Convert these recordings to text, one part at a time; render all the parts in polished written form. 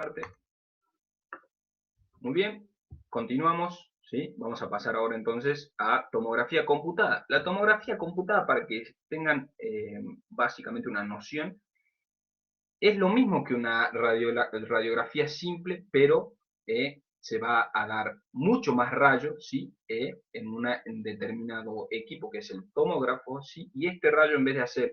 parte. Muy bien, continuamos, ¿sí? Vamos a pasar ahora entonces a tomografía computada. La tomografía computada, para que tengan básicamente una noción, es lo mismo que una radiografía simple, pero se va a dar mucho más rayos, ¿sí? En determinado equipo, que es el tomógrafo, ¿sí? Y este rayo, en vez de hacer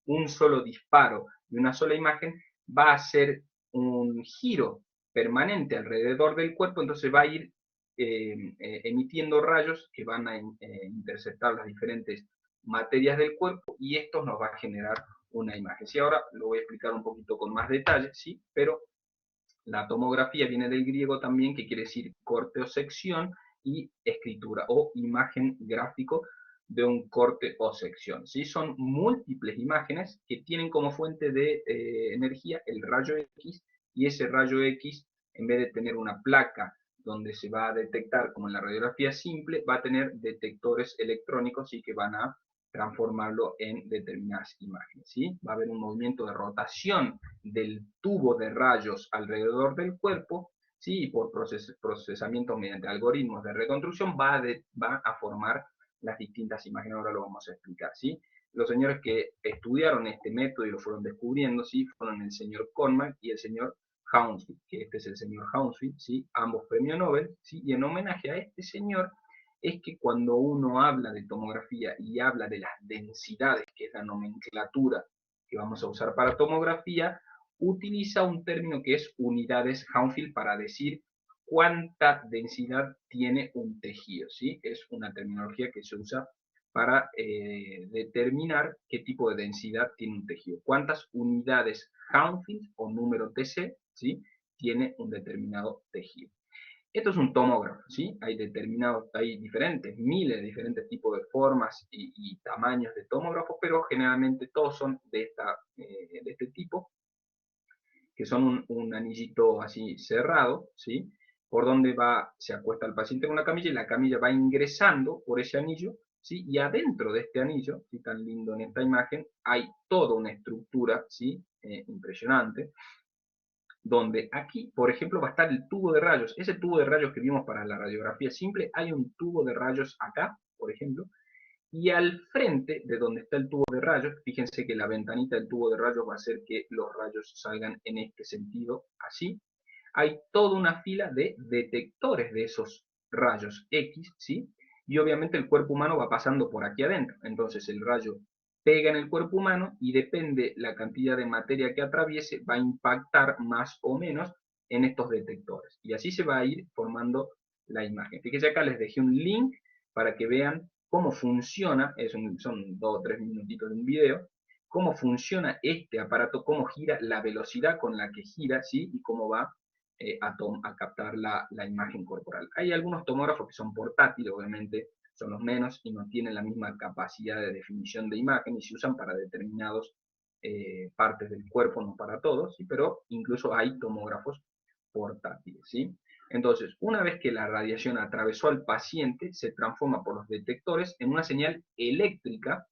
un solo disparo de una sola imagen, va a hacer un giro permanente alrededor del cuerpo, entonces va a ir emitiendo rayos que van a interceptar las diferentes materias del cuerpo, y esto nos va a generar una imagen. Sí, ahora lo voy a explicar un poquito con más detalle, ¿sí? Pero la tomografía viene del griego también, que quiere decir corte o sección, y escritura o imagen gráfico de un corte o sección, ¿sí? Son múltiples imágenes que tienen como fuente de energía el rayo X, y ese rayo X, en vez de tener una placa donde se va a detectar como en la radiografía simple, va a tener detectores electrónicos, y que van a transformarlo en determinadas imágenes, ¿sí? Va a haber un movimiento de rotación del tubo de rayos alrededor del cuerpo, ¿sí? Y por procesamiento mediante algoritmos de reconstrucción va a formar las distintas imágenes. Ahora lo vamos a explicar, ¿sí? Los señores que estudiaron este método y lo fueron descubriendo, ¿sí? Fueron el señor Conman y el señor Hounsfield, que este es el señor Hounsfield, ¿sí? Ambos premio Nobel, ¿sí? Y en homenaje a este señor es que cuando uno habla de tomografía y habla de las densidades, que es la nomenclatura que vamos a usar para tomografía, utiliza un término que es unidades Hounsfield para decir cuánta densidad tiene un tejido, ¿sí? Es una terminología que se usa para determinar qué tipo de densidad tiene un tejido. Cuántas unidades Hounsfield o número TC, ¿sí? Tiene un determinado tejido. Esto es un tomógrafo, ¿sí? Hay diferentes, miles de diferentes tipos de formas y tamaños de tomógrafos, pero generalmente todos son de este tipo, que son un anillito así cerrado, ¿sí? Por donde se acuesta el paciente en una camilla, y la camilla va ingresando por ese anillo, ¿sí? Y adentro de este anillo, ¿sí? Tan lindo en esta imagen, hay toda una estructura, ¿sí? Impresionante, donde aquí, por ejemplo, va a estar el tubo de rayos. Ese tubo de rayos que vimos para la radiografía simple, hay un tubo de rayos acá, por ejemplo, y al frente de donde está el tubo de rayos, fíjense que la ventanita del tubo de rayos va a hacer que los rayos salgan en este sentido, así. Hay toda una fila de detectores de esos rayos X, ¿sí? Y obviamente el cuerpo humano va pasando por aquí adentro. Entonces el rayo pega en el cuerpo humano, y depende la cantidad de materia que atraviese, va a impactar más o menos en estos detectores. Y así se va a ir formando la imagen. Fíjense, acá les dejé un link para que vean cómo funciona, son 2 o 3 minutitos de un video, cómo funciona este aparato, cómo gira, la velocidad con la que gira, ¿sí? Y cómo va a captar la imagen corporal. Hay algunos tomógrafos que son portátiles, obviamente son los menos y no tienen la misma capacidad de definición de imagen, y se usan para determinados partes del cuerpo, no para todos, ¿sí? Pero incluso hay tomógrafos portátiles, ¿sí? Entonces, una vez que la radiación atravesó al paciente, se transforma por los detectores en una señal eléctrica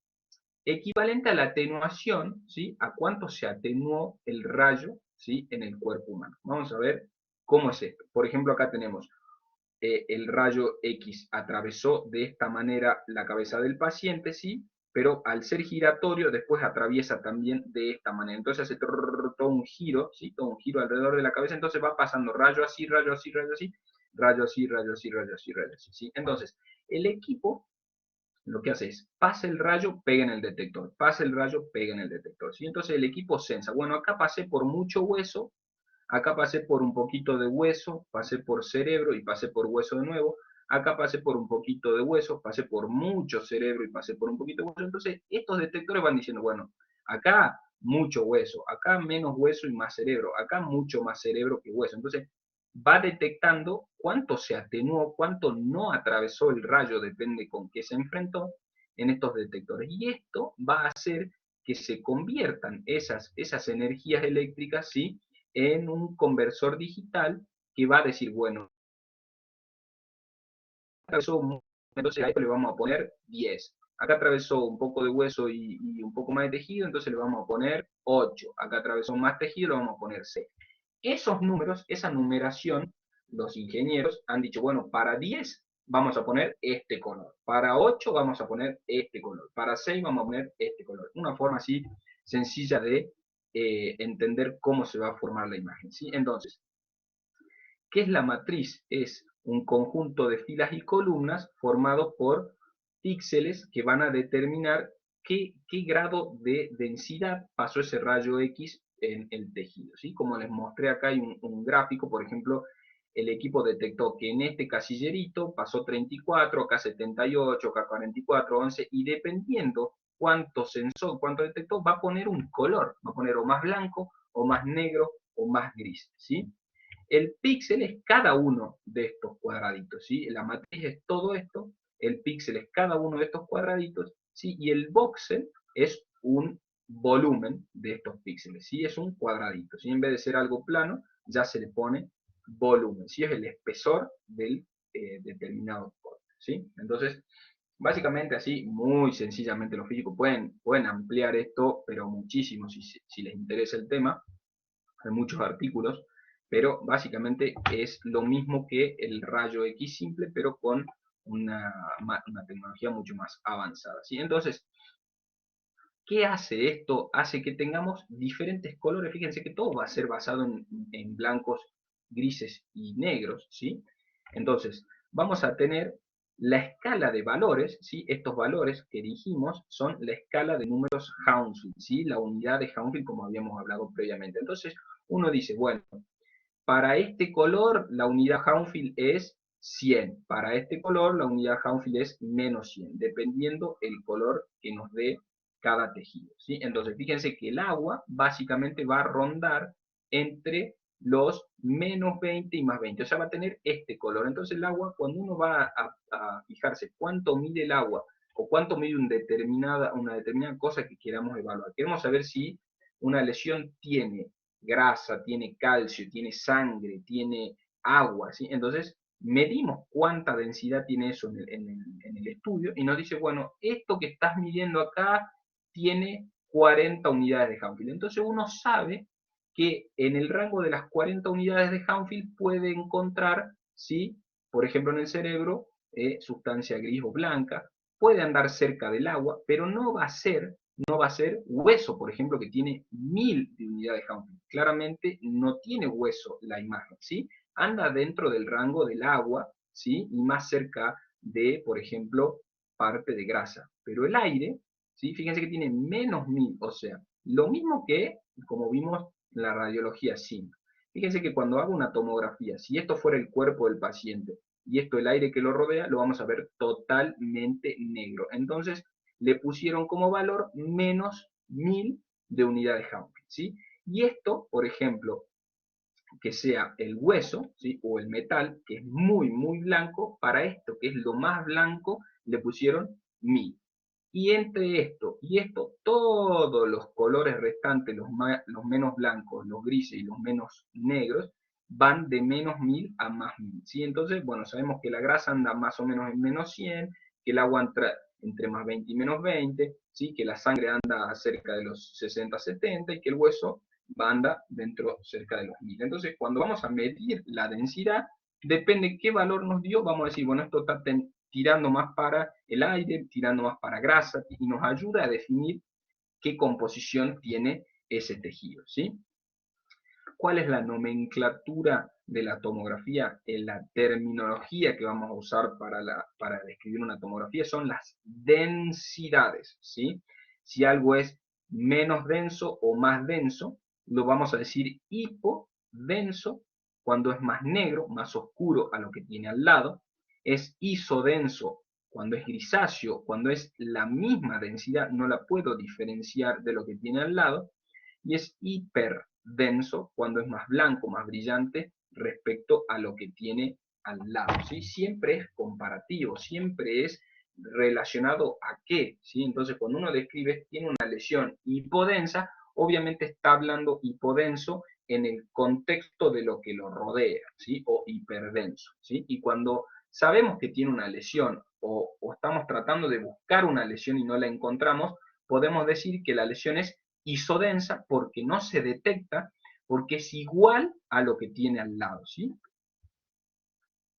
equivalente a la atenuación, ¿sí? A cuánto se atenuó el rayo, ¿sí? En el cuerpo humano. Vamos a ver cómo es esto. Por ejemplo, acá tenemos el rayo X atravesó de esta manera la cabeza del paciente, ¿sí? Pero al ser giratorio, después atraviesa también de esta manera. Entonces hace todo un giro, ¿sí? Todo un giro alrededor de la cabeza. Entonces va pasando rayo así, rayo así, rayo así, rayo así, rayo así, rayo así, rayo así, ¿sí? Entonces, el equipo lo que hace es, pasa el rayo, pega en el detector, pasa el rayo, pega en el detector, ¿sí? Entonces el equipo sensa, bueno, acá pasé por mucho hueso, acá pasé por un poquito de hueso, pasé por cerebro y pasé por hueso de nuevo, acá pasé por un poquito de hueso, pasé por mucho cerebro y pasé por un poquito de hueso. Entonces estos detectores van diciendo, bueno, acá mucho hueso, acá menos hueso y más cerebro, acá mucho más cerebro que hueso. Entonces va detectando cuánto se atenuó, cuánto no atravesó el rayo, depende con qué se enfrentó, en estos detectores. Y esto va a hacer que se conviertan esas energías eléctricas, ¿sí? En un conversor digital que va a decir, bueno, entonces a esto le vamos a poner 10. Acá atravesó un poco de hueso y un poco más de tejido, entonces le vamos a poner 8. Acá atravesó más tejido, le vamos a poner 6. esos números, esa numeración, los ingenieros han dicho, bueno, para 10 vamos a poner este color, para 8 vamos a poner este color, para 6 vamos a poner este color. Una forma así sencilla de entender cómo se va a formar la imagen, ¿sí? Entonces, ¿qué es la matriz? Es un conjunto de filas y columnas formado por píxeles que van a determinar qué grado de densidad pasó ese rayo X en el tejido, ¿sí? Como les mostré acá hay un gráfico, por ejemplo, el equipo detectó que en este casillerito pasó 34, acá 78, acá 44, 11, y dependiendo cuánto sensor, cuánto detectó, va a poner un color, va a poner o más blanco, o más negro, o más gris, ¿sí? El píxel es cada uno de estos cuadraditos, ¿sí? La matriz es todo esto, el píxel es cada uno de estos cuadraditos, ¿sí? Y el voxel es un volumen de estos píxeles, ¿sí? Es un cuadradito, ¿sí? En vez de ser algo plano, ya se le pone volumen, ¿sí? Es el espesor del determinado corte, ¿sí? Entonces, básicamente así, muy sencillamente los físicos pueden ampliar esto, pero muchísimo si les interesa el tema. Hay muchos artículos, pero básicamente es lo mismo que el rayo X simple, pero con una tecnología mucho más avanzada, ¿sí? Entonces, ¿qué hace esto? Hace que tengamos diferentes colores. Fíjense que todo va a ser basado en blancos, grises y negros, ¿sí? Entonces, vamos a tener la escala de valores, ¿sí? Estos valores que dijimos son la escala de números Hounsfield, ¿sí? La unidad de Hounsfield como habíamos hablado previamente. Entonces, uno dice, bueno, para este color la unidad Hounsfield es 100, para este color la unidad Hounsfield es menos 100, dependiendo el color que nos dé cada tejido, ¿sí? Entonces, fíjense que el agua básicamente va a rondar entre los menos 20 y más 20, o sea, va a tener este color. Entonces el agua, cuando uno va a fijarse cuánto mide el agua o cuánto mide una determinada cosa que queramos evaluar, queremos saber si una lesión tiene grasa, tiene calcio, tiene sangre, tiene agua, ¿sí? Entonces, medimos cuánta densidad tiene eso en el estudio y nos dice, bueno, esto que estás midiendo acá tiene 40 unidades de Hounsfield. Entonces uno sabe que en el rango de las 40 unidades de Hounsfield puede encontrar, ¿sí? Por ejemplo, en el cerebro, sustancia gris o blanca, puede andar cerca del agua, pero no va a ser hueso, por ejemplo, que tiene 1000 de unidades de Hounsfield. Claramente no tiene hueso la imagen, ¿sí? Anda dentro del rango del agua, ¿sí? Y más cerca de, por ejemplo, parte de grasa. Pero el aire, ¿sí? Fíjense que tiene menos 1000, o sea, lo mismo que, como vimos en la radiología SIM. Fíjense que cuando hago una tomografía, si esto fuera el cuerpo del paciente y esto el aire que lo rodea, lo vamos a ver totalmente negro. Entonces, le pusieron como valor menos 1000 de unidades Hounsfield, ¿sí? Y esto, por ejemplo, que sea el hueso, ¿sí? O el metal, que es muy, muy blanco, para esto, que es lo más blanco, le pusieron 1000. Y entre esto y esto, todos los colores restantes, los menos blancos, los grises y los menos negros, van de menos 1000 a más 1000, ¿sí? Entonces, bueno, sabemos que la grasa anda más o menos en menos 100, que el agua entra entre más 20 y menos 20, ¿sí? Que la sangre anda cerca de los 60, 70 y que el hueso anda dentro cerca de los 1000. Entonces, cuando vamos a medir la densidad, depende qué valor nos dio, vamos a decir, bueno, esto está tirando más para el aire, tirando más para grasa, y nos ayuda a definir qué composición tiene ese tejido, ¿sí? ¿Cuál es la nomenclatura de la tomografía? La terminología que vamos a usar para describir una tomografía son las densidades, ¿sí? Si algo es menos denso o más denso, lo vamos a decir hipodenso cuando es más negro, más oscuro a lo que tiene al lado. Es isodenso cuando es grisáceo, cuando es la misma densidad, no la puedo diferenciar de lo que tiene al lado. Y es hiperdenso cuando es más blanco, más brillante respecto a lo que tiene al lado, ¿sí? Siempre es comparativo, siempre es relacionado a qué, ¿sí? Entonces, cuando uno describe, tiene una lesión hipodensa, obviamente está hablando hipodenso en el contexto de lo que lo rodea, ¿sí? O hiperdenso, ¿sí? Y cuando sabemos que tiene una lesión o estamos tratando de buscar una lesión y no la encontramos, podemos decir que la lesión es isodensa porque no se detecta, porque es igual a lo que tiene al lado, ¿sí?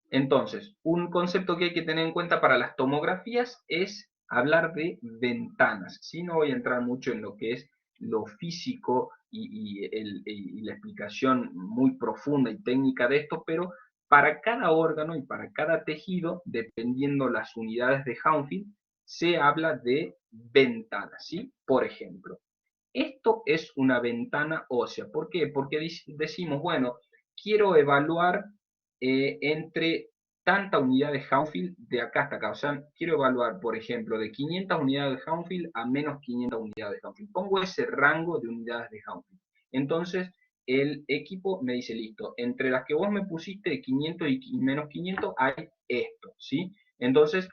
Entonces, un concepto que hay que tener en cuenta para las tomografías es hablar de ventanas, ¿sí? No voy a entrar mucho en lo que es lo físico y la explicación muy profunda y técnica de esto, pero para cada órgano y para cada tejido, dependiendo las unidades de Hounsfield, se habla de ventanas, ¿sí? Por ejemplo, esto es una ventana ósea. ¿Por qué? Porque decimos, bueno, quiero evaluar entre tanta unidad de Hounsfield de acá hasta acá. O sea, quiero evaluar, por ejemplo, de 500 unidades de Hounsfield a menos 500 unidades de Hounsfield. Pongo ese rango de unidades de Hounsfield. Entonces, el equipo me dice, listo, entre las que vos me pusiste de 500 y menos 500 hay esto, ¿sí? Entonces,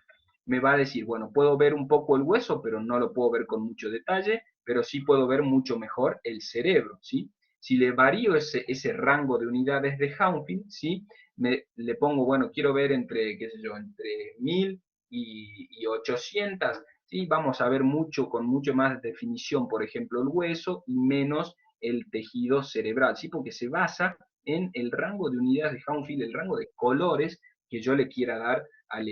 me va a decir, bueno, puedo ver un poco el hueso, pero no lo puedo ver con mucho detalle, pero sí puedo ver mucho mejor el cerebro, ¿sí? Si le varío ese rango de unidades de Hounsfield, ¿sí? Le pongo, bueno, quiero ver entre, qué sé yo, entre 1000 y 800, ¿sí? Vamos a ver mucho, con mucho más definición, por ejemplo, el hueso y menos el tejido cerebral, ¿sí? Porque se basa en el rango de unidades de Hounsfield, el rango de colores que yo le quiera dar al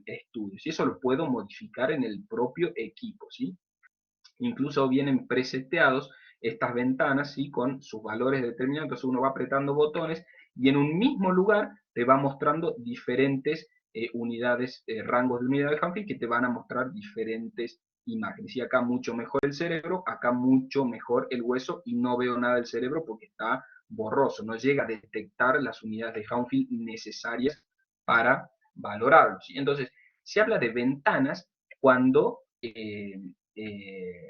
estudio. ¿Sí? Eso lo puedo modificar en el propio equipo, ¿sí? Incluso vienen preseteados estas ventanas, ¿sí? Con sus valores determinados, entonces uno va apretando botones y en un mismo lugar te va mostrando diferentes unidades, rangos de unidades de Hounsfield que te van a mostrar diferentes imágenes. Y acá mucho mejor el cerebro, acá mucho mejor el hueso y no veo nada del cerebro porque está borroso, no llega a detectar las unidades de Hounsfield necesarias para valorarlo. ¿Sí? Entonces, se habla de ventanas cuando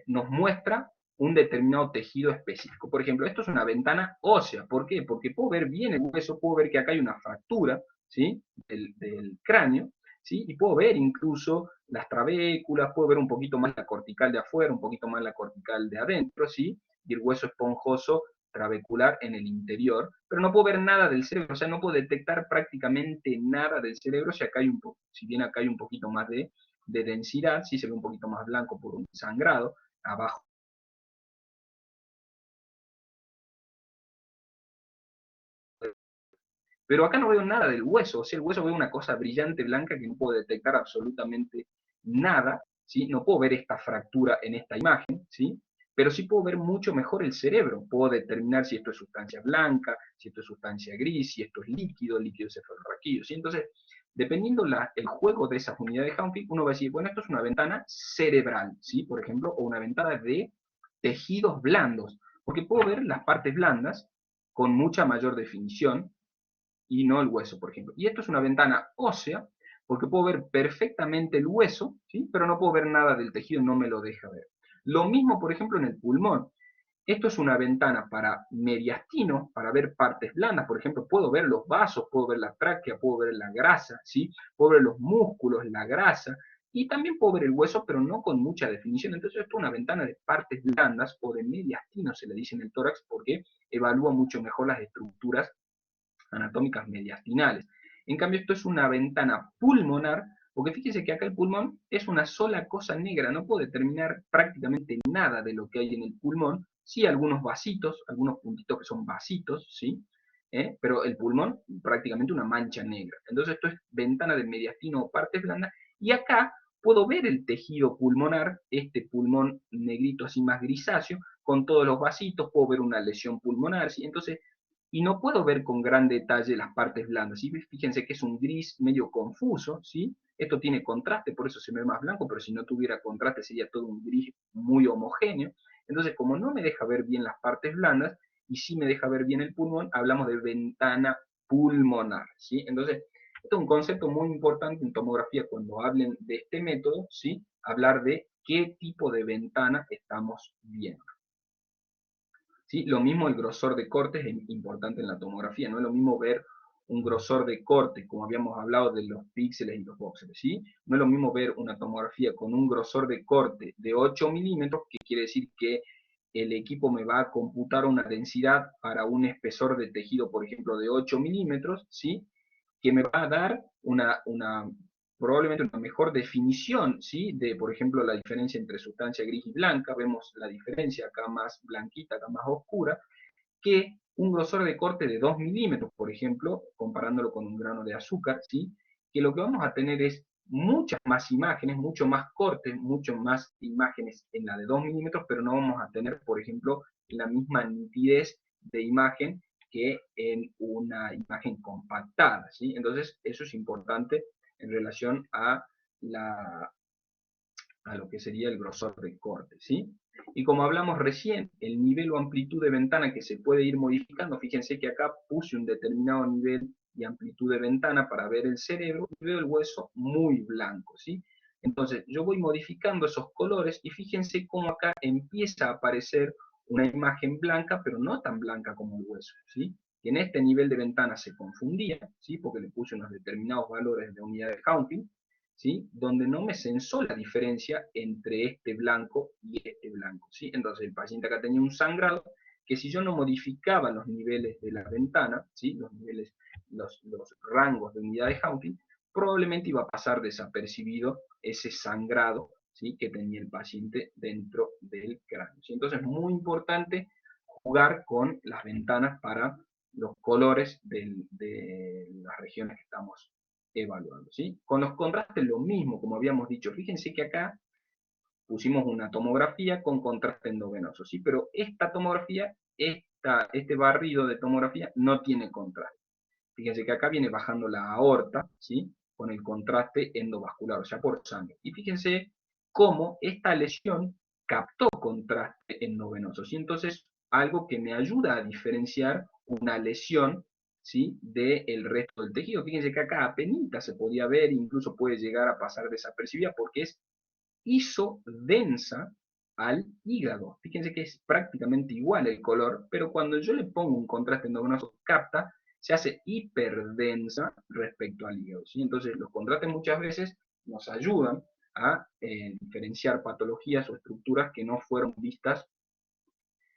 nos muestra un determinado tejido específico. Por ejemplo, esto es una ventana ósea. ¿Por qué? Porque puedo ver bien el hueso, puedo ver que acá hay una fractura, ¿sí? Del cráneo, ¿sí? Y puedo ver incluso las trabéculas, puedo ver un poquito más la cortical de afuera, un poquito más la cortical de adentro, ¿sí? Y el hueso esponjoso trabecular en el interior, pero no puedo ver nada del cerebro, o sea, no puedo detectar prácticamente nada del cerebro si, acá hay si bien acá hay un poquito más de densidad, sí se ve un poquito más blanco por un sangrado, abajo. Pero acá no veo nada del hueso, o sea, el hueso veo una cosa brillante blanca que no puedo detectar absolutamente nada, ¿sí? No puedo ver esta fractura en esta imagen, ¿sí? Pero sí puedo ver mucho mejor el cerebro, puedo determinar si esto es sustancia blanca, si esto es sustancia gris, si esto es líquido, líquido cefalorraquídeo, ¿sí? Entonces, dependiendo el juego de esas unidades de Hounsfield, uno va a decir, bueno, esto es una ventana cerebral, ¿sí? Por ejemplo, o una ventana de tejidos blandos, porque puedo ver las partes blandas con mucha mayor definición, y no el hueso, por ejemplo. Y esto es una ventana ósea, porque puedo ver perfectamente el hueso, ¿sí? Pero no puedo ver nada del tejido, no me lo deja ver. Lo mismo, por ejemplo, en el pulmón. Esto es una ventana para mediastino, para ver partes blandas. Por ejemplo, puedo ver los vasos, puedo ver la tráquea, puedo ver la grasa, ¿sí? Puedo ver los músculos, la grasa, y también puedo ver el hueso, pero no con mucha definición. Entonces, esto es una ventana de partes blandas o de mediastino, se le dice en el tórax, porque evalúa mucho mejor las estructuras anatómicas mediastinales. En cambio, esto es una ventana pulmonar, porque fíjense que acá el pulmón es una sola cosa negra, no puedo determinar prácticamente nada de lo que hay en el pulmón, sí algunos vasitos, algunos puntitos que son vasitos, ¿sí? Pero el pulmón prácticamente una mancha negra. Entonces esto es ventana de mediastino o partes blandas, y acá puedo ver el tejido pulmonar, este pulmón negrito así más grisáceo, con todos los vasitos, puedo ver una lesión pulmonar, ¿sí? Entonces y no puedo ver con gran detalle las partes blandas, ¿sí? Fíjense que es un gris medio confuso, ¿sí? Esto tiene contraste, por eso se ve más blanco, pero si no tuviera contraste sería todo un gris muy homogéneo. Entonces, como no me deja ver bien las partes blandas, y sí me deja ver bien el pulmón, hablamos de ventana pulmonar, ¿sí? Entonces, esto es un concepto muy importante en tomografía cuando hablen de este método, ¿sí? Hablar de qué tipo de ventana estamos viendo. ¿Sí? Lo mismo el grosor de corte es importante en la tomografía, no es lo mismo ver un grosor de corte, como habíamos hablado de los píxeles y los voxeles, ¿sí? No es lo mismo ver una tomografía con un grosor de corte de 8 milímetros, que quiere decir que el equipo me va a computar una densidad para un espesor de tejido, por ejemplo, de 8 milímetros, ¿sí? Que me va a dar probablemente una mejor definición, ¿sí? De, por ejemplo, la diferencia entre sustancia gris y blanca, vemos la diferencia acá más blanquita, acá más oscura, que un grosor de corte de 2 milímetros, por ejemplo, comparándolo con un grano de azúcar, ¿sí? Que lo que vamos a tener es muchas más imágenes, mucho más cortes, mucho más imágenes en la de 2 milímetros, pero no vamos a tener, por ejemplo, la misma nitidez de imagen que en una imagen compactada, ¿sí? Entonces, eso es importante en relación a lo que sería el grosor de corte, ¿sí? Y como hablamos recién, el nivel o amplitud de ventana que se puede ir modificando, fíjense que acá puse un determinado nivel y amplitud de ventana para ver el cerebro y veo el hueso muy blanco, ¿sí? Entonces yo voy modificando esos colores y fíjense cómo acá empieza a aparecer una imagen blanca, pero no tan blanca como el hueso, ¿sí? Que en este nivel de ventana se confundía, ¿sí? Porque le puse unos determinados valores de unidad de counting, ¿sí? Donde no me censó la diferencia entre este blanco y este blanco, ¿sí? Entonces el paciente acá tenía un sangrado que si yo no modificaba los niveles de la ventana, ¿sí? Los niveles, los rangos de unidad de Houghton, probablemente iba a pasar desapercibido ese sangrado, ¿sí? Que tenía el paciente dentro del cráneo, ¿sí? Entonces es muy importante jugar con las ventanas para los colores de las regiones que estamos evaluando, ¿sí? Con los contrastes lo mismo, como habíamos dicho. Fíjense que acá pusimos una tomografía con contraste endovenoso, ¿sí? Pero esta tomografía, este barrido de tomografía no tiene contraste. Fíjense que acá viene bajando la aorta, ¿sí? Con el contraste endovascular, o sea, por sangre. Y fíjense cómo esta lesión captó contraste endovenoso, ¿sí? Entonces, algo que me ayuda a diferenciar una lesión, ¿sí? Del resto del tejido. Fíjense que acá apenas se podía ver, incluso puede llegar a pasar desapercibida porque es isodensa al hígado. Fíjense que es prácticamente igual el color, pero cuando yo le pongo un contraste endovenoso capta, se hace hiperdensa respecto al hígado, ¿sí? Entonces los contrastes muchas veces nos ayudan a diferenciar patologías o estructuras que no fueron vistas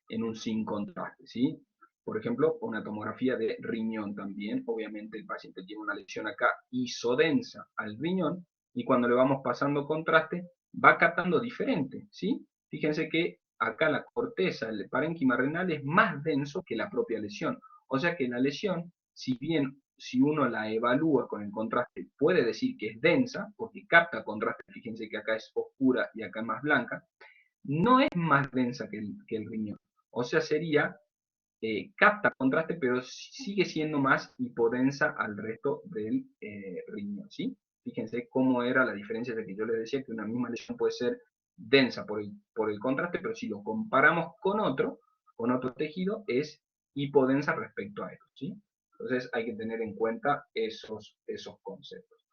en un sin contraste, ¿sí? Por ejemplo, una tomografía de riñón también, obviamente el paciente tiene una lesión acá isodensa al riñón, y cuando le vamos pasando contraste, va captando diferente, ¿sí? Fíjense que acá la corteza, el parénquima renal es más denso que la propia lesión, o sea que la lesión, si bien si uno la evalúa con el contraste, puede decir que es densa, porque capta contraste, fíjense que acá es oscura y acá es más blanca, no es más densa que el riñón. O sea, sería, capta contraste, pero sigue siendo más hipodensa al resto del riñón, ¿sí? Fíjense cómo era la diferencia de que yo les decía que una misma lesión puede ser densa por el contraste, pero si lo comparamos con otro tejido, es hipodensa respecto a esto, ¿sí? Entonces hay que tener en cuenta esos conceptos.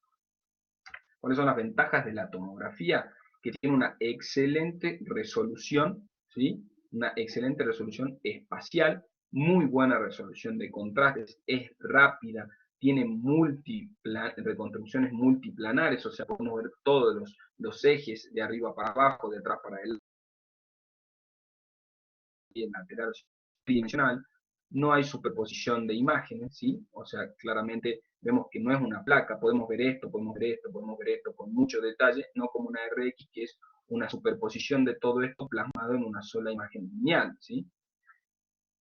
¿Cuáles son las ventajas de la tomografía? Que tiene una excelente resolución, ¿sí? Una excelente resolución espacial, muy buena resolución de contrastes, es rápida, tiene reconstrucciones multiplanares, o sea, podemos ver todos los ejes de arriba para abajo, de atrás para adelante, y el lateral tridimensional. No hay superposición de imágenes, ¿sí? O sea, claramente vemos que no es una placa, podemos ver esto, podemos ver esto, podemos ver esto con mucho detalle, no como una RX que es una superposición de todo esto plasmado en una sola imagen lineal, ¿sí?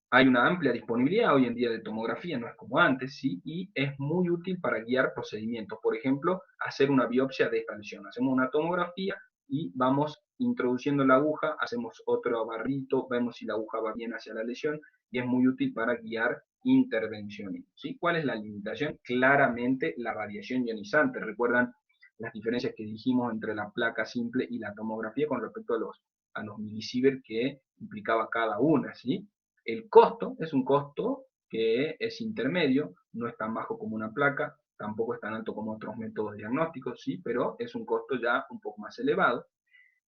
Hay una amplia disponibilidad hoy en día de tomografía, no es como antes, ¿sí? Y es muy útil para guiar procedimientos. Por ejemplo, hacer una biopsia de esta lesión. Hacemos una tomografía y vamos introduciendo la aguja, hacemos otro barrito, vemos si la aguja va bien hacia la lesión y es muy útil para guiar intervenciones, ¿sí? ¿Cuál es la limitación? Claramente la radiación ionizante. ¿Recuerdan las diferencias que dijimos entre la placa simple y la tomografía con respecto a los milisievert que implicaba cada una, ¿sí? El costo es un costo que es intermedio, no es tan bajo como una placa, tampoco es tan alto como otros métodos diagnósticos, sí, pero es un costo ya un poco más elevado.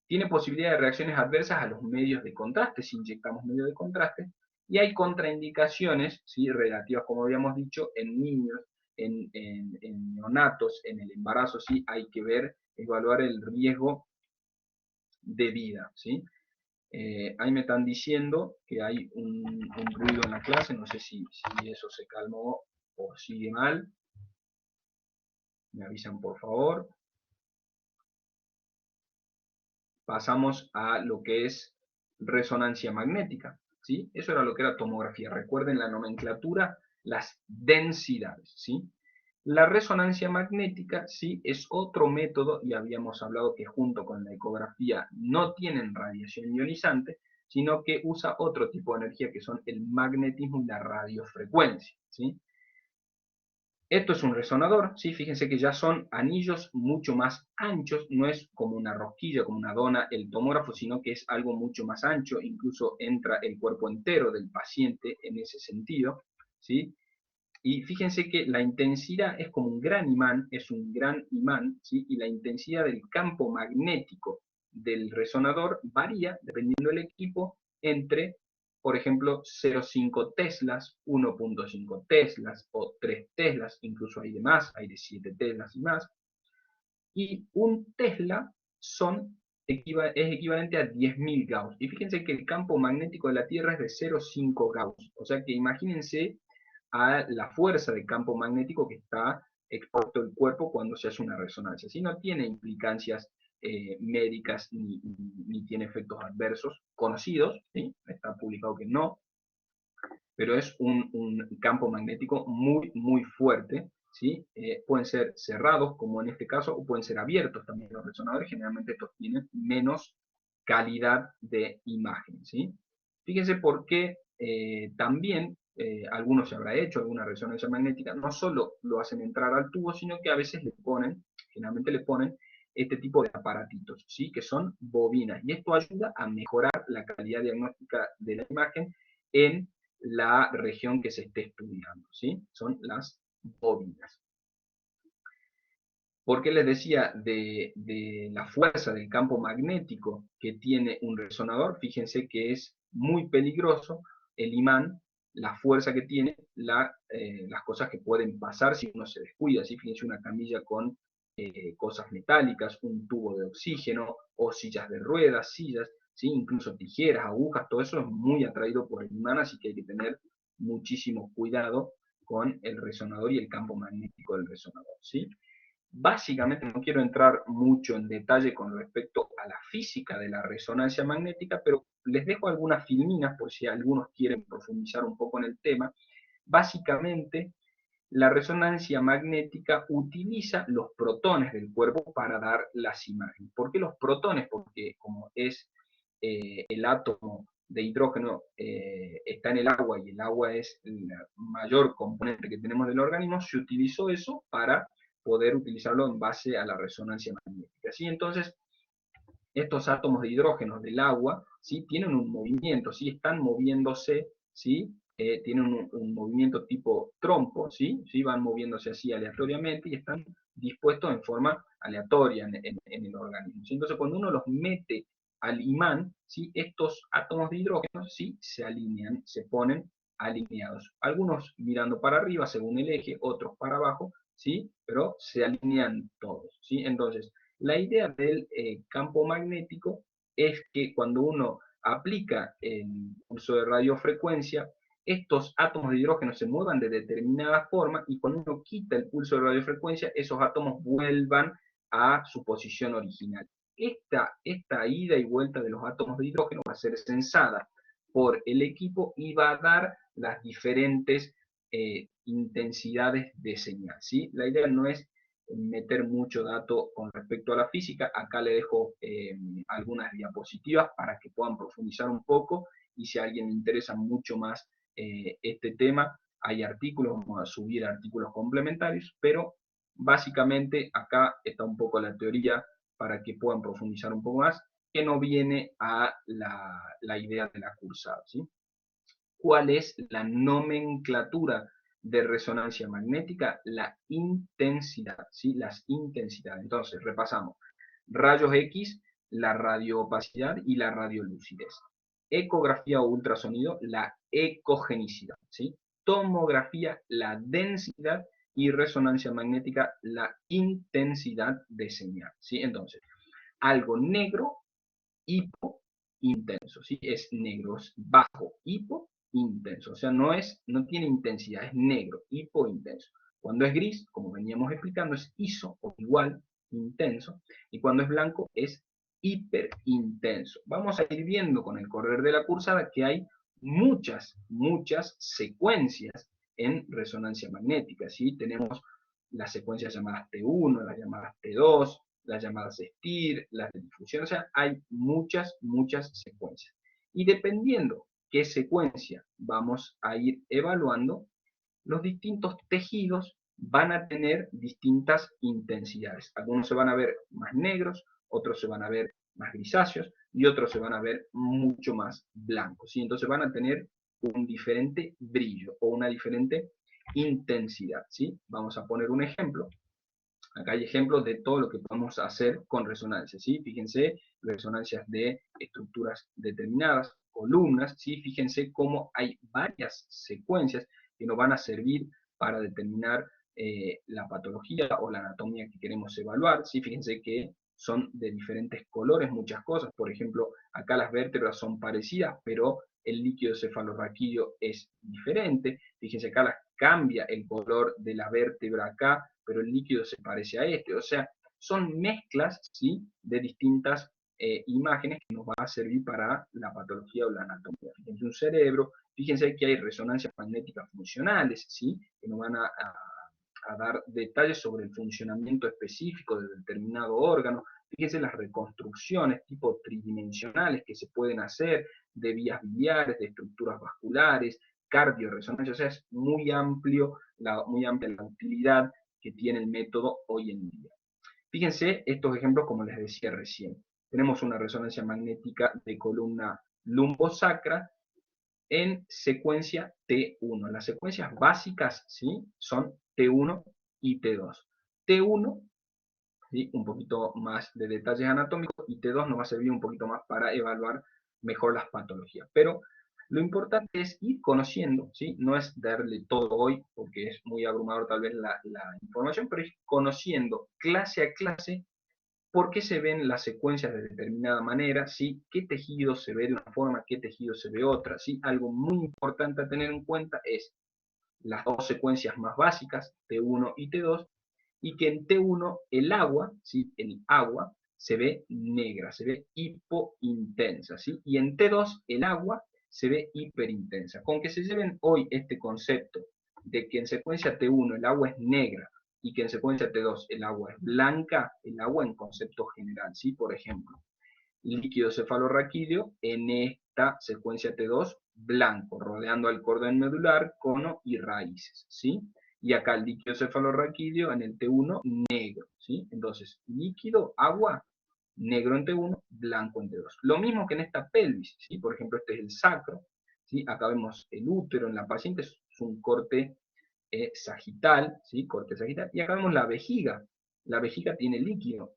Tiene posibilidad de reacciones adversas a los medios de contraste, si inyectamos medios de contraste, y hay contraindicaciones, ¿sí? Relativas, como habíamos dicho, en niños, en neonatos, en el embarazo, sí, hay que ver, evaluar el riesgo de vida, ¿sí? Ahí me están diciendo que hay un ruido en la clase, no sé si eso se calmó o sigue mal. Me avisan por favor. Pasamos a lo que es resonancia magnética. ¿sí? Eso era lo que era tomografía. Recuerden la nomenclatura, las densidades, ¿sí? La resonancia magnética, sí, es otro método, y habíamos hablado que junto con la ecografía no tienen radiación ionizante, sino que usa otro tipo de energía que son el magnetismo y la radiofrecuencia, ¿sí? Esto es un resonador, ¿sí? Fíjense que ya son anillos mucho más anchos, no es como una rosquilla, como una dona el tomógrafo, sino que es algo mucho más ancho, incluso entra el cuerpo entero del paciente en ese sentido, ¿sí? Y fíjense que la intensidad es como un gran imán, es un gran imán, ¿sí? Y la intensidad del campo magnético del resonador varía, dependiendo del equipo, entre, por ejemplo, 0,5 teslas, 1,5 teslas o 3 teslas, incluso hay de más, hay de 7 teslas y más. Y un tesla es equivalente a 10.000 Gauss. Y fíjense que el campo magnético de la Tierra es de 0,5 Gauss. O sea que imagínense a la fuerza de campo magnético que está expuesto el cuerpo cuando se hace una resonancia. Si no tiene implicancias médicas ni tiene efectos adversos conocidos, ¿sí? Está publicado que no, pero es un campo magnético muy, muy fuerte, ¿sí? Pueden ser cerrados, como en este caso, o pueden ser abiertos también los resonadores. Generalmente estos tienen menos calidad de imagen, ¿sí? Fíjense por qué también algunos se habrá hecho alguna resonancia magnética, no solo lo hacen entrar al tubo, sino que a veces le ponen, generalmente le ponen este tipo de aparatitos, ¿sí? Que son bobinas, y esto ayuda a mejorar la calidad diagnóstica de la imagen en la región que se esté estudiando, ¿sí? Son las bobinas. ¿Por qué les decía de la fuerza del campo magnético que tiene un resonador? Fíjense que es muy peligroso el imán, la fuerza que tiene, las cosas que pueden pasar si uno se descuida, ¿sí? Fíjense una camilla con cosas metálicas, un tubo de oxígeno, o sillas de ruedas, sillas, ¿sí? Incluso tijeras, agujas, todo eso es muy atraído por el imán, así que hay que tener muchísimo cuidado con el resonador y el campo magnético del resonador, ¿sí? Básicamente no quiero entrar mucho en detalle con respecto a la física de la resonancia magnética, pero les dejo algunas filminas por si algunos quieren profundizar un poco en el tema. Básicamente, la resonancia magnética utiliza los protones del cuerpo para dar las imágenes. ¿Por qué los protones? Porque como es el átomo de hidrógeno está en el agua y el agua es el mayor componente que tenemos del organismo, se utilizó eso para poder utilizarlo en base a la resonancia magnética, ¿sí? Entonces, estos átomos de hidrógeno del agua, ¿sí? Tienen un movimiento, ¿sí? Están moviéndose, ¿sí? Tienen un movimiento tipo trompo, ¿sí? ¿sí? Van moviéndose así aleatoriamente y están dispuestos en forma aleatoria en el organismo, ¿sí? Entonces, cuando uno los mete al imán, ¿sí? Estos átomos de hidrógeno, ¿sí? Se alinean, se ponen alineados. Algunos mirando para arriba según el eje, otros para abajo, ¿sí? Pero se alinean todos, ¿sí? Entonces, la idea del campo magnético es que cuando uno aplica el pulso de radiofrecuencia, estos átomos de hidrógeno se muevan de determinada forma, y cuando uno quita el pulso de radiofrecuencia, esos átomos vuelvan a su posición original. Esta ida y vuelta de los átomos de hidrógeno va a ser censada por el equipo y va a dar las diferentes intensidades de señal, ¿sí? La idea no es meter mucho dato con respecto a la física. Acá le dejo algunas diapositivas para que puedan profundizar un poco, y si a alguien le interesa mucho más este tema, hay artículos, vamos a subir artículos complementarios, pero básicamente acá está un poco la teoría para que puedan profundizar un poco más, que no viene a la idea de la cursada, ¿sí? ¿Cuál es la nomenclatura de resonancia magnética? La intensidad, ¿sí? Las intensidades. Entonces, repasamos. Rayos X, la radioopacidad y la radiolucidez. Ecografía o ultrasonido, la ecogenicidad, ¿sí? Tomografía, la densidad, y resonancia magnética, la intensidad de señal, ¿sí? Entonces, algo negro, hipo, intenso, ¿sí? Es negro, es bajo, hipo, intenso. O sea, no tiene intensidad, es negro, hipo, intenso. Cuando es gris, como veníamos explicando, es iso o igual, intenso. Y cuando es blanco, es hiperintenso. Vamos a ir viendo con el correr de la cursada que hay muchas secuencias en resonancia magnética, ¿sí? Tenemos las secuencias llamadas T1, las llamadas T2, las llamadas STIR, las de difusión, o sea, hay muchas secuencias. Y dependiendo qué secuencia vamos a ir evaluando, los distintos tejidos van a tener distintas intensidades. Algunos se van a ver más negros, otros se van a ver más grisáceos y otros se van a ver mucho más blancos, ¿sí? Entonces van a tener un diferente brillo o una diferente intensidad, ¿sí? Vamos a poner un ejemplo. Acá hay ejemplos de todo lo que podemos hacer con resonancias, ¿sí? Fíjense, resonancias de estructuras determinadas, columnas, ¿sí? Fíjense cómo hay varias secuencias que nos van a servir para determinar la patología o la anatomía que queremos evaluar, ¿sí? Fíjense que son de diferentes colores muchas cosas, por ejemplo, acá las vértebras son parecidas, pero el líquido cefalorraquídeo es diferente, fíjense acá cambia el color de la vértebra acá, pero el líquido se parece a este, o sea, son mezclas, ¿sí?, de distintas imágenes que nos van a servir para la patología o la anatomía. Fíjense un cerebro, fíjense que hay resonancias magnéticas funcionales, ¿sí?, que nos van a dar detalles sobre el funcionamiento específico de determinado órgano. Fíjense las reconstrucciones tipo tridimensionales que se pueden hacer de vías biliares, de estructuras vasculares, cardioresonancia, o sea, es muy amplia la utilidad que tiene el método hoy en día. Fíjense estos ejemplos como les decía recién. Tenemos una resonancia magnética de columna lumbosacra en secuencia T1. Las secuencias básicas, ¿sí?, son T1 y T2. T1, ¿sí?, un poquito más de detalles anatómicos, y T2 nos va a servir un poquito más para evaluar mejor las patologías. Pero lo importante es ir conociendo, ¿sí? No es darle todo hoy, porque es muy abrumador tal vez la información, pero es conociendo clase a clase por qué se ven las secuencias de determinada manera, ¿sí? Qué tejido se ve de una forma, qué tejido se ve otra, ¿sí? Algo muy importante a tener en cuenta es las dos secuencias más básicas, T1 y T2, y que en T1 el agua, ¿sí?, el agua se ve negra, se ve hipointensa, ¿sí? Y en T2 el agua se ve hiperintensa. Con que se lleven hoy este concepto de que en secuencia T1 el agua es negra y que en secuencia T2 el agua es blanca, el agua en concepto general, ¿sí? Por ejemplo, líquido cefalorraquídeo en esta secuencia T2 blanco, rodeando al cordón medular, cono y raíces, ¿sí? Y acá el líquido cefalorraquídeo en el T1 negro, ¿sí? Entonces, líquido, agua, negro en T1, blanco en T2. Lo mismo que en esta pelvis, ¿sí? Por ejemplo, este es el sacro, ¿sí? Acá vemos el útero en la paciente, es un corte sagital, ¿sí? Corte sagital. Y acá vemos la vejiga. La vejiga tiene líquido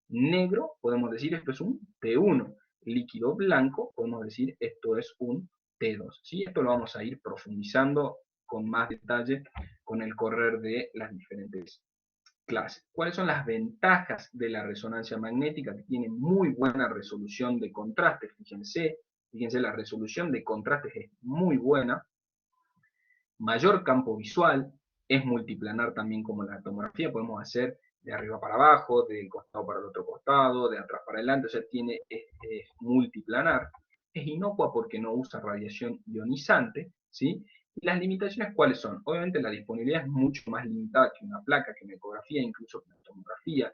negro, podemos decir esto es un T1. Líquido blanco, podemos decir esto es un T2. ¿Sí? Esto lo vamos a ir profundizando con más detalle con el correr de las diferentes clases. ¿Cuáles son las ventajas de la resonancia magnética? Que tiene muy buena resolución de contraste. Fíjense, la resolución de contrastes es muy buena. Mayor campo visual, es multiplanar también como la tomografía, podemos hacer de arriba para abajo, del costado para el otro costado, de atrás para adelante, o sea, es multiplanar. Es inocua porque no usa radiación ionizante, ¿sí? Y las limitaciones, ¿cuáles son? Obviamente la disponibilidad es mucho más limitada que una placa, que una ecografía, incluso que una tomografía.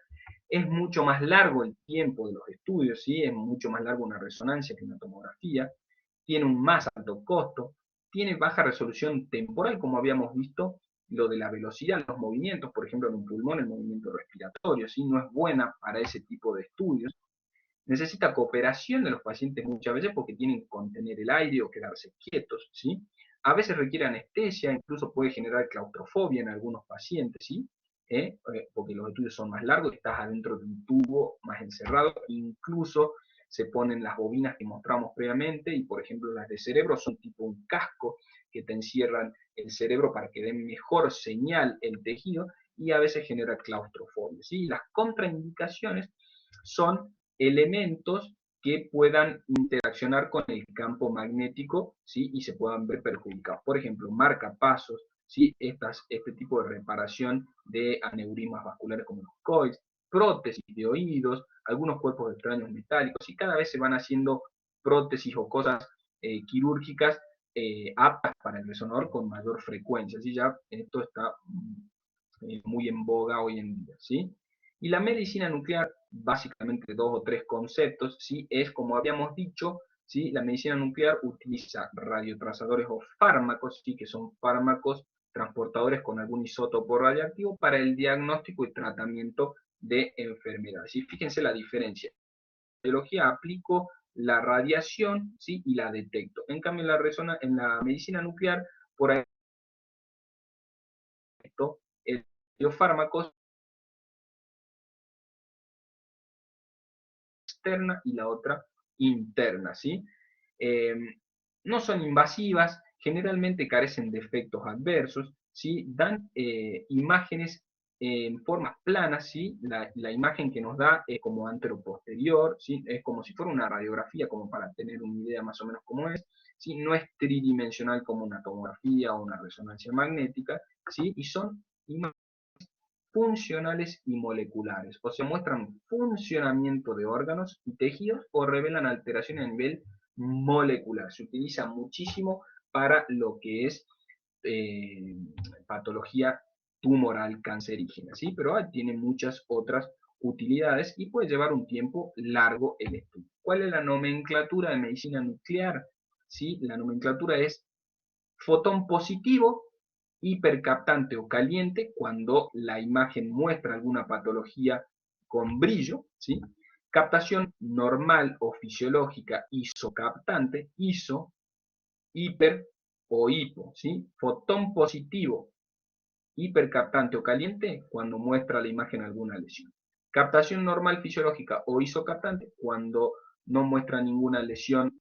Es mucho más largo el tiempo de los estudios, ¿sí? Es mucho más largo una resonancia que una tomografía. Tiene un más alto costo. Tiene baja resolución temporal, como habíamos visto, lo de la velocidad, los movimientos, por ejemplo, en un pulmón, el movimiento respiratorio, ¿sí? No es buena para ese tipo de estudios. Necesita cooperación de los pacientes muchas veces porque tienen que contener el aire o quedarse quietos, ¿sí? A veces requiere anestesia, incluso puede generar claustrofobia en algunos pacientes, ¿sí? Porque los estudios son más largos, estás adentro de un tubo más encerrado, incluso se ponen las bobinas que mostramos previamente, y por ejemplo las de cerebro son tipo un casco que te encierran el cerebro para que dé mejor señal el tejido, y a veces genera claustrofobia, ¿sí? Las contraindicaciones son elementos que puedan interaccionar con el campo magnético, ¿sí? Y se puedan ver perjudicados. Por ejemplo, marcapasos, ¿sí? Este tipo de reparación de aneurismas vasculares como los COIS, prótesis de oídos, algunos cuerpos extraños metálicos, y cada vez se van haciendo prótesis o cosas quirúrgicas aptas para el resonador con mayor frecuencia. ¿Sí? Ya esto está muy en boga hoy en día. ¿Sí? Y la medicina nuclear, básicamente dos o tres conceptos, ¿sí? Es como habíamos dicho, ¿sí? La medicina nuclear utiliza radiotrazadores o fármacos, ¿sí? Que son fármacos transportadores con algún isótopo radiactivo para el diagnóstico y tratamiento de enfermedades. Y fíjense la diferencia. En biología aplico la radiación, ¿sí? Y la detecto. En cambio, en la medicina nuclear, por ahí, los fármacos externa y la otra interna, ¿sí? Eh, no son invasivas, generalmente carecen de efectos adversos, ¿sí? Dan imágenes en formas planas, ¿sí? La imagen que nos da es como anteroposterior, ¿sí? Es como si fuera una radiografía, como para tener una idea más o menos cómo es, ¿sí? No es tridimensional como una tomografía o una resonancia magnética, ¿sí? Y son imágenes funcionales y moleculares, o se muestran funcionamiento de órganos y tejidos o revelan alteraciones a nivel molecular. Se utiliza muchísimo para lo que es eh, patología tumoral cancerígena, ¿sí? Pero tiene muchas otras utilidades y puede llevar un tiempo largo el estudio. ¿Cuál es la nomenclatura de medicina nuclear? ¿Sí? La nomenclatura es fotón positivo, hipercaptante o caliente, cuando la imagen muestra alguna patología con brillo, ¿sí? Captación normal o fisiológica isocaptante, iso, hiper o hipo, ¿sí? Fotón positivo, hipercaptante o caliente, cuando muestra la imagen alguna lesión. Captación normal fisiológica o isocaptante, cuando no muestra ninguna lesión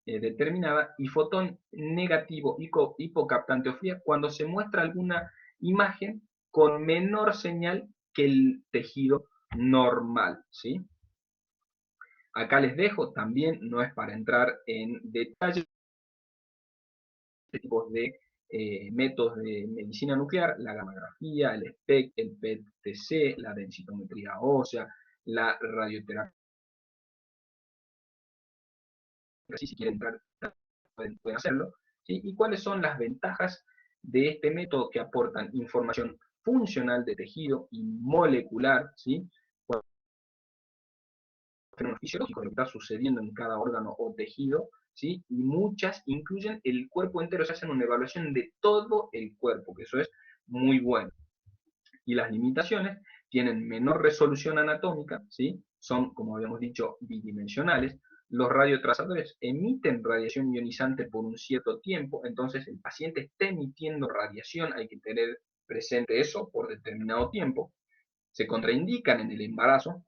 determinada, y fotón negativo hipocaptante o fría cuando se muestra alguna imagen con menor señal que el tejido normal, ¿sí? Acá les dejo, también no es para entrar en detalles, tipos de métodos de medicina nuclear, la gammagrafía, el SPECT, el PET-TC, la densitometría ósea, la radioterapia. Si quieren entrar, pueden hacerlo. ¿Sí? ¿Y cuáles son las ventajas de este método que aportan información funcional de tejido y molecular? ¿Sí? Fenómenos fisiológicos, lo que está sucediendo en cada órgano o tejido, ¿sí? Y muchas incluyen el cuerpo entero, se hacen una evaluación de todo el cuerpo, que eso es muy bueno. Y las limitaciones tienen menor resolución anatómica, ¿sí? Son, como habíamos dicho, bidimensionales. Los radiotrazadores emiten radiación ionizante por un cierto tiempo, entonces el paciente está emitiendo radiación, hay que tener presente eso por determinado tiempo. Se contraindican en el embarazo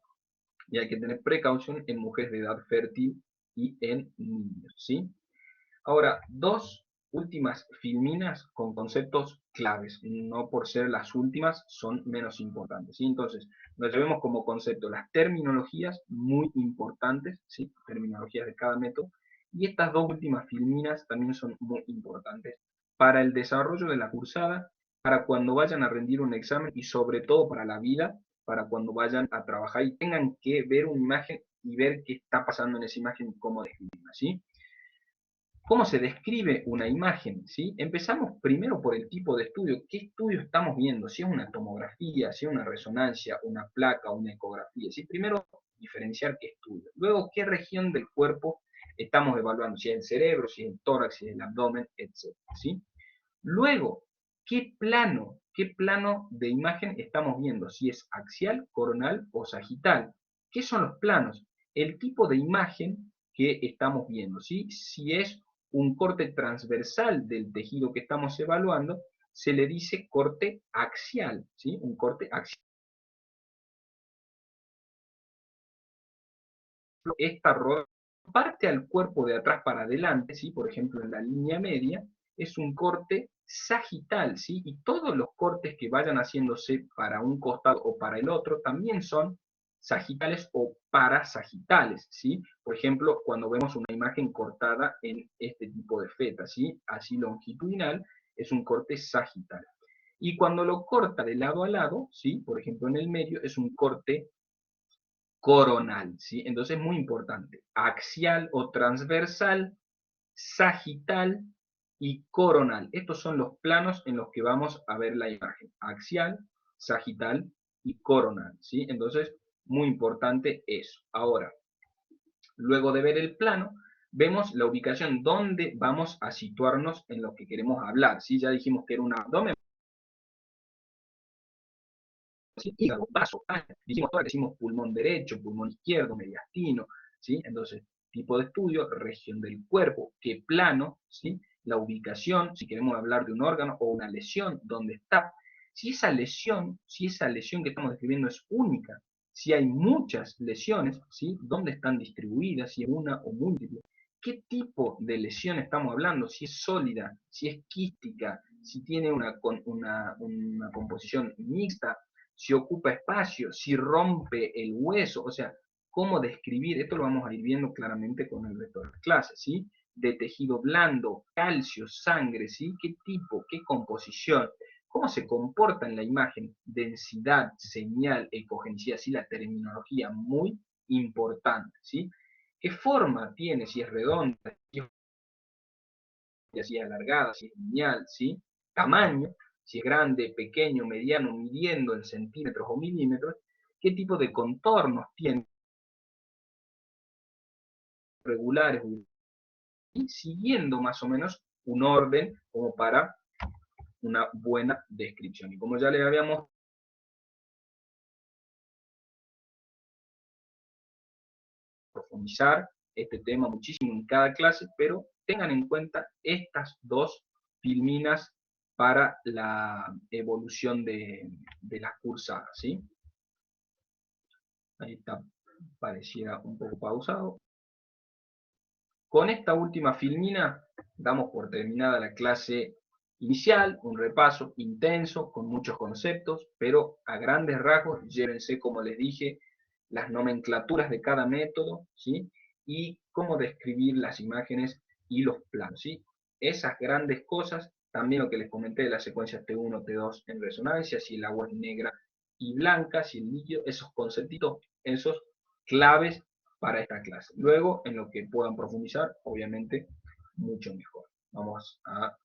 y hay que tener precaución en mujeres de edad fértil y en niños, ¿sí? Ahora, dos últimas filminas con conceptos claves, no por ser las últimas son menos importantes, ¿sí? Entonces, nos llevemos como concepto las terminologías muy importantes, ¿sí? Terminologías de cada método, y estas dos últimas filminas también son muy importantes para el desarrollo de la cursada, para cuando vayan a rendir un examen y sobre todo para la vida, para cuando vayan a trabajar y tengan que ver una imagen y ver qué está pasando en esa imagen y cómo describirla, ¿sí? ¿Cómo se describe una imagen? ¿Sí? Empezamos primero por el tipo de estudio. ¿Qué estudio estamos viendo? Si es una tomografía, si es una resonancia, una placa, una ecografía. ¿Sí? Primero, diferenciar qué estudio. Luego, qué región del cuerpo estamos evaluando. Si es el cerebro, si es el tórax, si es el abdomen, etc. ¿Sí? Luego, qué plano de imagen estamos viendo? Si es axial, coronal o sagital. ¿Qué son los planos? El tipo de imagen que estamos viendo. ¿Sí? Si es un corte transversal del tejido que estamos evaluando, se le dice corte axial, ¿sí? Un corte axial. Esta parte al cuerpo de atrás para adelante, ¿sí? Por ejemplo, en la línea media, es un corte sagital, ¿sí? Y todos los cortes que vayan haciéndose para un costado o para el otro también son sagitales o parasagitales, ¿sí? Por ejemplo, cuando vemos una imagen cortada en este tipo de feta, ¿sí? Así longitudinal, es un corte sagital. Y cuando lo corta de lado a lado, ¿sí? Por ejemplo, en el medio, es un corte coronal, ¿sí? Entonces, muy importante. Axial o transversal, sagital y coronal. Estos son los planos en los que vamos a ver la imagen. Axial, sagital y coronal, ¿sí? Entonces, muy importante eso. Ahora, luego de ver el plano, vemos la ubicación donde vamos a situarnos en lo que queremos hablar, ¿sí? Ya dijimos que era un abdomen, ¿sí? Hígado, vaso, decimos pulmón derecho, pulmón izquierdo, mediastino, ¿sí? Entonces, tipo de estudio, región del cuerpo, qué plano, ¿sí? La ubicación, si queremos hablar de un órgano o una lesión, dónde está. Si esa lesión que estamos describiendo es única, si hay muchas lesiones, ¿sí? ¿Dónde están distribuidas? Si es una o múltiple. ¿Qué tipo de lesión estamos hablando? Si es sólida, si es quística, si tiene una composición mixta, si ocupa espacio, si rompe el hueso, o sea, cómo describir, esto lo vamos a ir viendo claramente con el resto de las clases, ¿sí? De tejido blando, calcio, sangre, ¿sí? ¿Qué tipo, qué composición? ¿Cómo se comporta en la imagen? Densidad, señal, ecogenicidad, ¿sí? La terminología muy importante, ¿sí? ¿Qué forma tiene? Si es redonda, si es alargada, si es lineal, ¿sí? Tamaño, si es grande, pequeño, mediano, midiendo en centímetros o milímetros, qué tipo de contornos tiene, regulares, y siguiendo más o menos un orden como para una buena descripción. Y como ya le habíamos profundizar este tema muchísimo en cada clase, pero tengan en cuenta estas dos filminas para la evolución de las cursadas, ¿sí? Ahí está, pareciera un poco pausado. Con esta última filmina damos por terminada la clase inicial, un repaso intenso con muchos conceptos, pero a grandes rasgos, llévense, como les dije, las nomenclaturas de cada método, ¿sí? Y cómo describir las imágenes y los planos, ¿sí? Esas grandes cosas, también lo que les comenté de la secuencia T1, T2 en resonancia, si el agua es negra y blanca, si el líquido, esos conceptitos, esos claves para esta clase. Luego, en lo que puedan profundizar, obviamente, mucho mejor. Vamos a